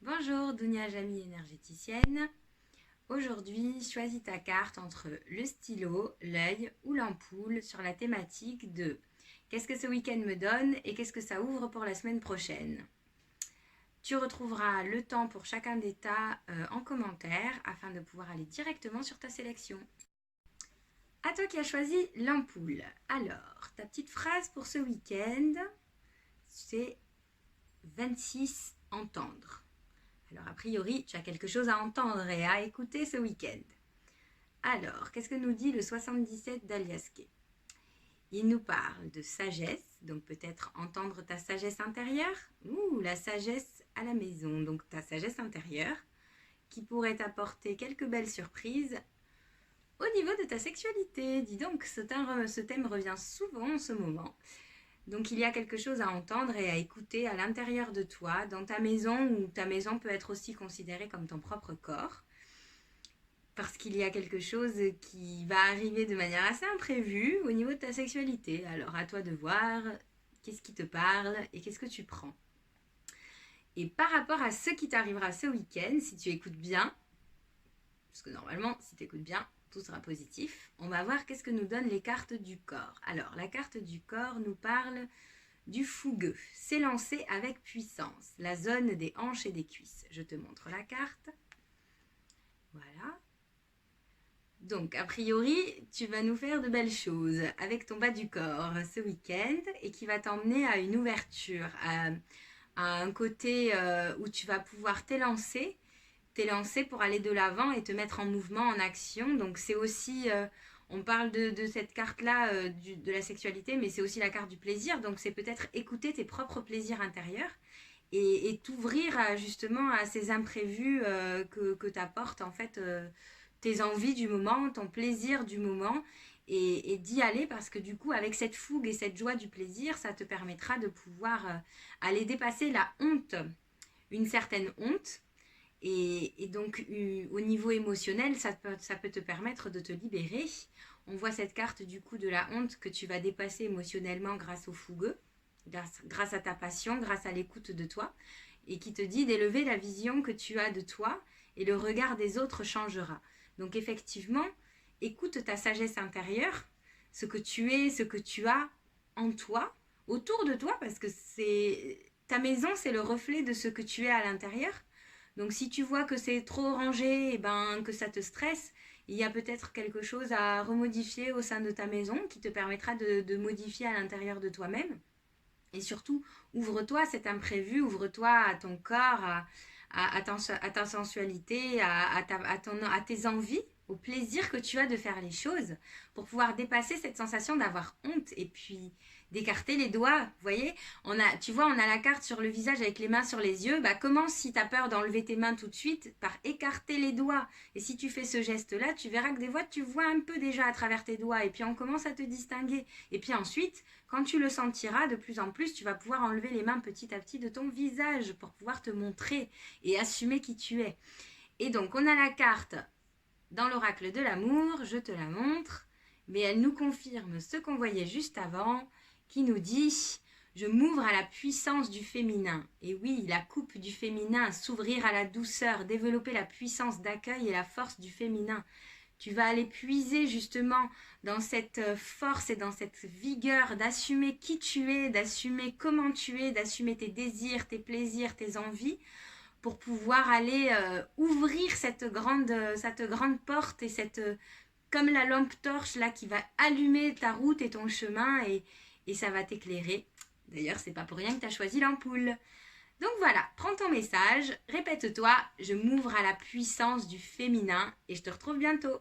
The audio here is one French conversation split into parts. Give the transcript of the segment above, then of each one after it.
Bonjour Dounia Jamy énergéticienne. Aujourd'hui, choisis ta carte entre le stylo, l'œil ou l'ampoule sur la thématique de qu'est-ce que ce week-end me donne et qu'est-ce que ça ouvre pour la semaine prochaine. Tu retrouveras le temps pour chacun des tas en commentaire afin de pouvoir aller directement sur ta sélection. À toi qui as choisi l'ampoule. Alors, ta petite phrase pour ce week-end, c'est 26 entendre. Alors, a priori, tu as quelque chose à entendre et à écouter ce week-end. Alors, qu'est-ce que nous dit le 77 d'Aliaské? Il nous parle de sagesse, donc peut-être entendre ta sagesse intérieure, ou la sagesse à la maison, donc ta sagesse intérieure, qui pourrait t'apporter quelques belles surprises au niveau de ta sexualité. Dis donc, ce thème revient souvent en ce moment. Donc il y a quelque chose à entendre et à écouter à l'intérieur de toi, dans ta maison, ou ta maison peut être aussi considérée comme ton propre corps, parce qu'il y a quelque chose qui va arriver de manière assez imprévue au niveau de ta sexualité. Alors à toi de voir qu'est-ce qui te parle et qu'est-ce que tu prends. Et par rapport à ce qui t'arrivera ce week-end, si tu écoutes bien, parce que normalement si tu écoutes bien, tout sera positif, on va voir qu'est-ce que nous donnent les cartes du corps. Alors la carte du corps nous parle du fougueux, s'élancer avec puissance, la zone des hanches et des cuisses. Je te montre la carte. Voilà. Donc, a priori, tu vas nous faire de belles choses avec ton bas du corps ce week-end et qui va t'emmener à une ouverture, à un côté où tu vas pouvoir t'élancer pour aller de l'avant et te mettre en mouvement, en action. Donc, c'est aussi... on parle de cette carte-là, de la sexualité, mais c'est aussi la carte du plaisir. Donc, c'est peut-être écouter tes propres plaisirs intérieurs et t'ouvrir justement à ces imprévus que t'apportent en fait tes envies du moment, ton plaisir du moment et d'y aller parce que du coup, avec cette fougue et cette joie du plaisir, ça te permettra de pouvoir aller dépasser la honte, une certaine honte. Et donc, au niveau émotionnel, ça peut te permettre de te libérer. On voit cette carte du coup de la honte que tu vas dépasser émotionnellement grâce au fougueux, grâce à ta passion, grâce à l'écoute de toi, et qui te dit d'élever la vision que tu as de toi, et le regard des autres changera. Donc effectivement, écoute ta sagesse intérieure, ce que tu es, ce que tu as en toi, autour de toi, parce que ta maison, c'est le reflet de ce que tu es à l'intérieur. Donc si tu vois que c'est trop rangé, et que ça te stresse, il y a peut-être quelque chose à remodifier au sein de ta maison qui te permettra de modifier à l'intérieur de toi-même. Et surtout, ouvre-toi à cet imprévu, ouvre-toi à ton corps, à ta sensualité, à tes envies, au plaisir que tu as de faire les choses pour pouvoir dépasser cette sensation d'avoir honte et puis d'écarter les doigts. Vous voyez, tu vois, on a la carte sur le visage avec les mains sur les yeux. Commence si tu as peur d'enlever tes mains tout de suite par écarter les doigts. Et si tu fais ce geste-là, tu verras que des fois, tu vois un peu déjà à travers tes doigts et puis on commence à te distinguer. Et puis ensuite, quand tu le sentiras de plus en plus, tu vas pouvoir enlever les mains petit à petit de ton visage pour pouvoir te montrer et assumer qui tu es. Et donc, on a la carte dans l'oracle de l'amour, je te la montre, mais elle nous confirme ce qu'on voyait juste avant, qui nous dit « Je m'ouvre à la puissance du féminin ». Et oui, la coupe du féminin, s'ouvrir à la douceur, développer la puissance d'accueil et la force du féminin. Tu vas aller puiser justement dans cette force et dans cette vigueur d'assumer qui tu es, d'assumer comment tu es, d'assumer tes désirs, tes plaisirs, tes envies, pour pouvoir aller ouvrir cette grande porte et comme la lampe torche là qui va allumer ta route et ton chemin et ça va t'éclairer. D'ailleurs, c'est pas pour rien que tu as choisi l'ampoule. Donc voilà, prends ton message, répète-toi, je m'ouvre à la puissance du féminin et je te retrouve bientôt.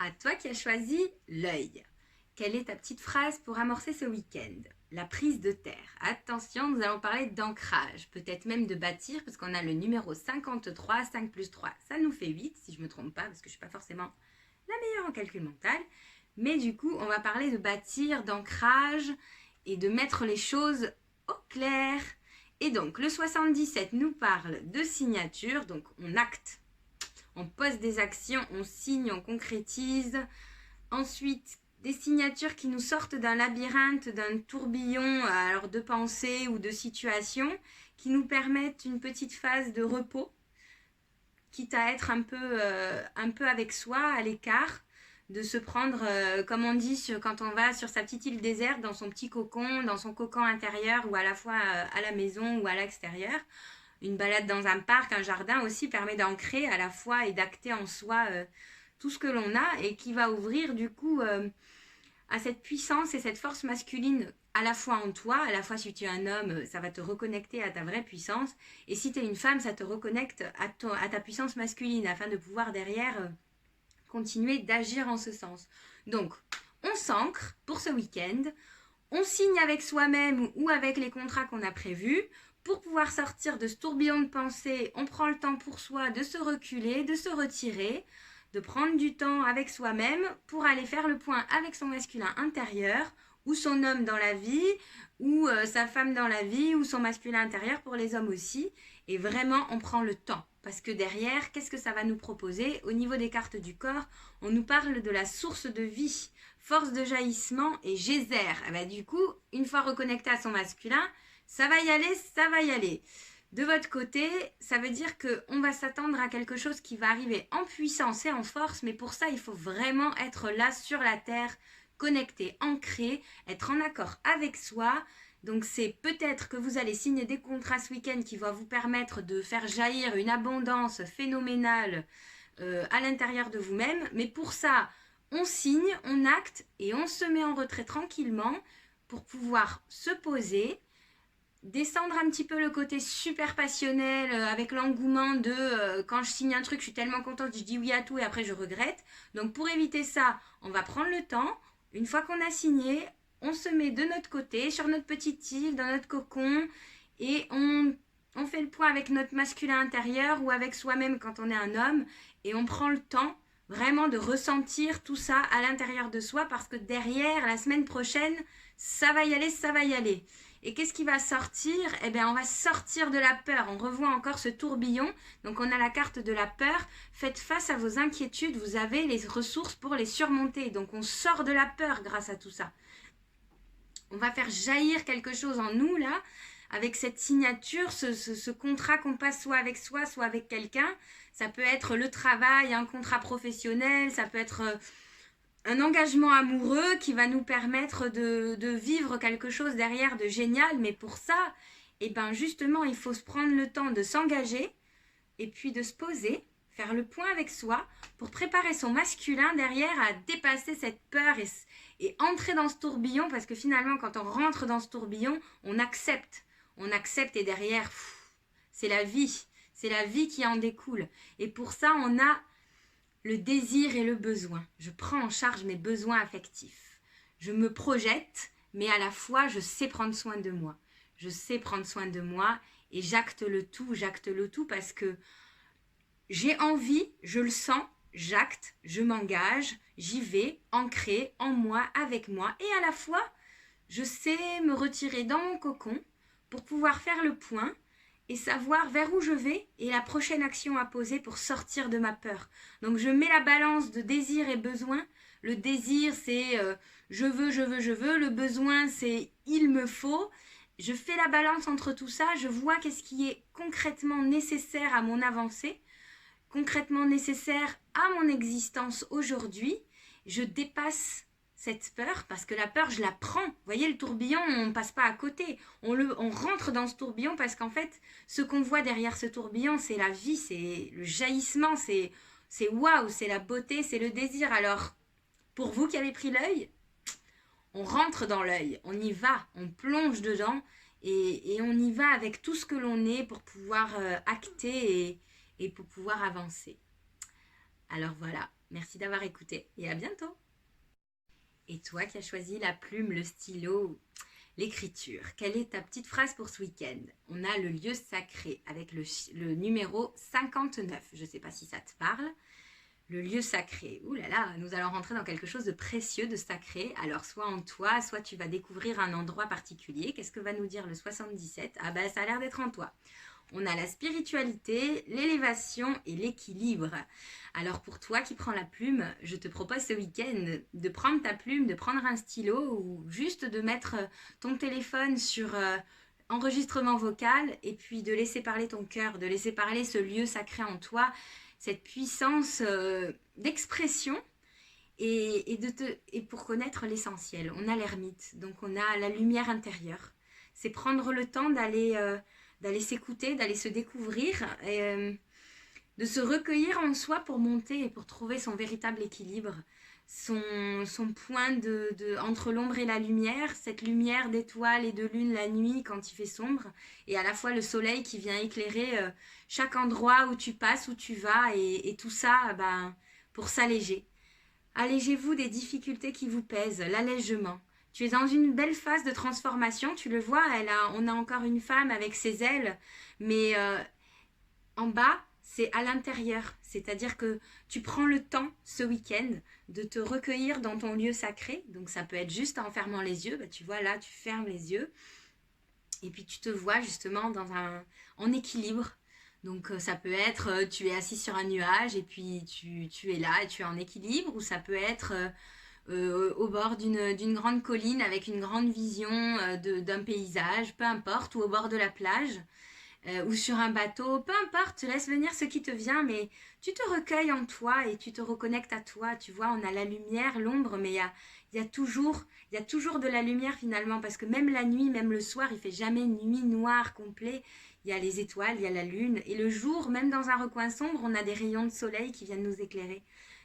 À toi qui as choisi l'œil. Quelle est ta petite phrase pour amorcer ce week-end? La prise de terre. Attention, nous allons parler d'ancrage, peut-être même de bâtir, parce qu'on a le numéro 53, 5 plus 3, ça nous fait 8, si je ne me trompe pas, parce que je ne suis pas forcément la meilleure en calcul mental. Mais du coup, on va parler de bâtir, d'ancrage, et de mettre les choses au clair. Et donc, le 77 nous parle de signature, donc on acte. On pose des actions, on signe, on concrétise. Ensuite, des signatures qui nous sortent d'un labyrinthe, d'un tourbillon alors de pensées ou de situations qui nous permettent une petite phase de repos, quitte à être un peu avec soi, à l'écart, de se prendre, comme on dit, quand on va sur sa petite île déserte, dans son petit cocon, dans son cocon intérieur, ou à la fois à la maison ou à l'extérieur. Une balade dans un parc, un jardin aussi permet d'ancrer à la fois et d'acter en soi tout ce que l'on a et qui va ouvrir du coup à cette puissance et cette force masculine à la fois en toi, à la fois si tu es un homme, ça va te reconnecter à ta vraie puissance, et si tu es une femme, ça te reconnecte à ta puissance masculine afin de pouvoir derrière continuer d'agir en ce sens. Donc, on s'ancre pour ce week-end, on signe avec soi-même ou avec les contrats qu'on a prévus. Pour pouvoir sortir de ce tourbillon de pensée, on prend le temps pour soi de se reculer, de se retirer, de prendre du temps avec soi-même pour aller faire le point avec son masculin intérieur, ou son homme dans la vie, ou sa femme dans la vie, ou son masculin intérieur pour les hommes aussi. Et vraiment, on prend le temps. Parce que derrière, qu'est-ce que ça va nous proposer? Au niveau des cartes du corps, on nous parle de la source de vie, force de jaillissement et geyser. Et ben, du coup, une fois reconnecté à son masculin, ça va y aller, ça va y aller. De votre côté, ça veut dire qu'on va s'attendre à quelque chose qui va arriver en puissance et en force, mais pour ça, il faut vraiment être là sur la terre, connecté, ancré, être en accord avec soi. Donc c'est peut-être que vous allez signer des contrats ce week-end qui vont vous permettre de faire jaillir une abondance phénoménale à l'intérieur de vous-même, mais pour ça, on signe, on acte et on se met en retrait tranquillement pour pouvoir se poser, descendre un petit peu le côté super passionnel avec l'engouement de quand je signe un truc, je suis tellement contente, je dis oui à tout et après je regrette. Donc pour éviter ça, on va prendre le temps. Une fois qu'on a signé, on se met de notre côté, sur notre petite île, dans notre cocon et on fait le point avec notre masculin intérieur ou avec soi-même quand on est un homme et on prend le temps vraiment de ressentir tout ça à l'intérieur de soi parce que derrière, la semaine prochaine, ça va y aller, ça va y aller. Et qu'est-ce qui va sortir? Eh bien, on va sortir de la peur. On revoit encore ce tourbillon. Donc, on a la carte de la peur. Faites face à vos inquiétudes. Vous avez les ressources pour les surmonter. Donc, on sort de la peur grâce à tout ça. On va faire jaillir quelque chose en nous, là, avec cette signature, ce contrat qu'on passe soit avec soi, soit avec quelqu'un. Ça peut être le travail, un contrat professionnel, ça peut être un engagement amoureux qui va nous permettre de vivre quelque chose derrière de génial. Mais pour ça, eh ben justement, il faut se prendre le temps de s'engager et puis de se poser, faire le point avec soi pour préparer son masculin derrière à dépasser cette peur et entrer dans ce tourbillon, parce que finalement, quand on rentre dans ce tourbillon, on accepte et derrière, c'est la vie qui en découle. Et pour ça, on a le désir et le besoin. Je prends en charge mes besoins affectifs. Je me projette, mais à la fois, je sais prendre soin de moi. Je sais prendre soin de moi et j'acte le tout parce que j'ai envie, je le sens, j'acte, je m'engage, j'y vais, ancré en moi, avec moi. Et à la fois, je sais me retirer dans mon cocon pour pouvoir faire le point et savoir vers où je vais et la prochaine action à poser pour sortir de ma peur. Donc je mets la balance de désir et besoin. Le désir, c'est je veux. Le besoin, c'est il me faut. Je fais la balance entre tout ça. Je vois qu'est-ce qui est concrètement nécessaire à mon avancée, concrètement nécessaire à mon existence aujourd'hui. Je dépasse cette peur, parce que la peur, je la prends. Vous voyez, le tourbillon, on ne passe pas à côté. On rentre dans ce tourbillon parce qu'en fait, ce qu'on voit derrière ce tourbillon, c'est la vie, c'est le jaillissement, c'est waouh, c'est la beauté, c'est le désir. Alors, pour vous qui avez pris l'œil, on rentre dans l'œil, on y va, on plonge dedans et on y va avec tout ce que l'on est pour pouvoir acter et pour pouvoir avancer. Alors voilà, merci d'avoir écouté et à bientôt. Et toi qui as choisi la plume, le stylo, l'écriture, quelle est ta petite phrase pour ce week-end? On a le lieu sacré avec le numéro 59. Je ne sais pas si ça te parle. Le lieu sacré. Ouh là là, nous allons rentrer dans quelque chose de précieux, de sacré. Alors soit en toi, soit tu vas découvrir un endroit particulier. Qu'est-ce que va nous dire le 77? Ah ben ça a l'air d'être en toi. On a la spiritualité, l'élévation et l'équilibre. Alors pour toi qui prends la plume, je te propose ce week-end de prendre ta plume, de prendre un stylo ou juste de mettre ton téléphone sur enregistrement vocal et puis de laisser parler ton cœur, de laisser parler ce lieu sacré en toi, cette puissance d'expression et pour connaître l'essentiel. On a l'ermite, donc on a la lumière intérieure. C'est prendre le temps d'aller s'écouter, d'aller se découvrir, de se recueillir en soi pour monter et pour trouver son véritable équilibre, son point entre l'ombre et la lumière, cette lumière d'étoiles et de lune la nuit quand il fait sombre, et à la fois le soleil qui vient éclairer chaque endroit où tu passes, où tu vas, et tout ça pour s'alléger. Allégez-vous des difficultés qui vous pèsent, l'allègement. Tu es dans une belle phase de transformation, tu le vois, on a encore une femme avec ses ailes, mais en bas, c'est à l'intérieur. C'est-à-dire que tu prends le temps ce week-end de te recueillir dans ton lieu sacré. Donc ça peut être juste en fermant les yeux. Tu vois là, tu fermes les yeux. Et puis tu te vois justement en équilibre. Donc ça peut être, tu es assis sur un nuage et puis tu es là et tu es en équilibre. Ou ça peut être au bord d'une grande colline avec une grande vision d'un paysage, peu importe, ou au bord de la plage. Ou sur un bateau, peu importe, laisse venir ce qui te vient, mais tu te recueilles en toi et tu te reconnectes à toi. Tu vois, on a la lumière, l'ombre, mais il y a toujours de la lumière finalement, parce que même la nuit, même le soir, il fait jamais nuit noire complet. Il y a les étoiles, il y a la lune, et le jour, même dans un recoin sombre, on a des rayons de soleil qui viennent nous éclairer.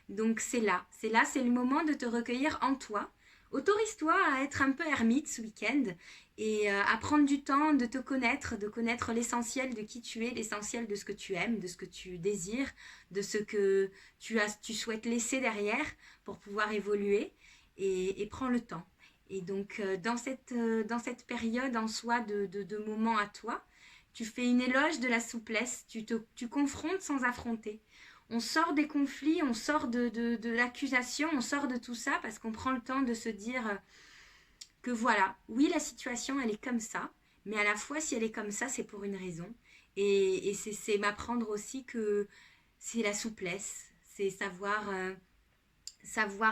Donc c'est le moment de te recueillir en toi. Autorise-toi à être un peu ermite ce week-end et à prendre du temps de te connaître, de connaître l'essentiel de qui tu es, l'essentiel de ce que tu aimes, de ce que tu désires, de ce que tu souhaites laisser derrière pour pouvoir évoluer et prends le temps. Et donc dans cette période en soi de moments à toi, tu fais une éloge de la souplesse, tu confrontes sans affronter. On sort des conflits, on sort de l'accusation, on sort de tout ça parce qu'on prend le temps de se dire que voilà, oui, la situation, elle est comme ça, mais à la fois, si elle est comme ça, c'est pour une raison. Et c'est m'apprendre aussi que c'est la souplesse, c'est savoir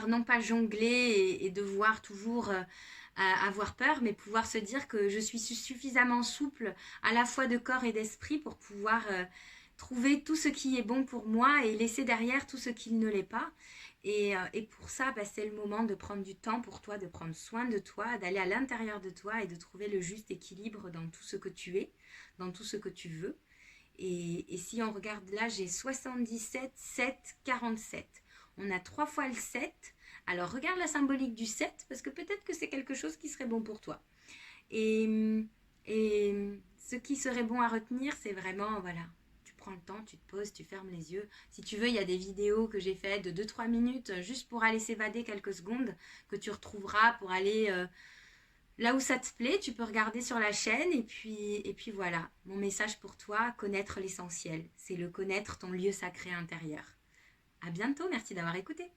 non pas jongler et devoir toujours avoir peur, mais pouvoir se dire que je suis suffisamment souple à la fois de corps et d'esprit pour pouvoir trouver tout ce qui est bon pour moi et laisser derrière tout ce qui ne l'est pas. Et pour ça, c'est le moment de prendre du temps pour toi, de prendre soin de toi, d'aller à l'intérieur de toi et de trouver le juste équilibre dans tout ce que tu es, dans tout ce que tu veux. Et si on regarde là, j'ai 77, 7, 47. On a 3 fois le 7. Alors regarde la symbolique du 7 parce que peut-être que c'est quelque chose qui serait bon pour toi. Et ce qui serait bon à retenir, c'est vraiment, voilà, tu prends le temps, tu te poses, tu fermes les yeux. Si tu veux, il y a des vidéos que j'ai faites de 2-3 minutes juste pour aller s'évader quelques secondes que tu retrouveras pour aller là où ça te plaît. Tu peux regarder sur la chaîne et puis voilà, mon message pour toi, connaître l'essentiel. C'est le connaître ton lieu sacré intérieur. À bientôt, merci d'avoir écouté.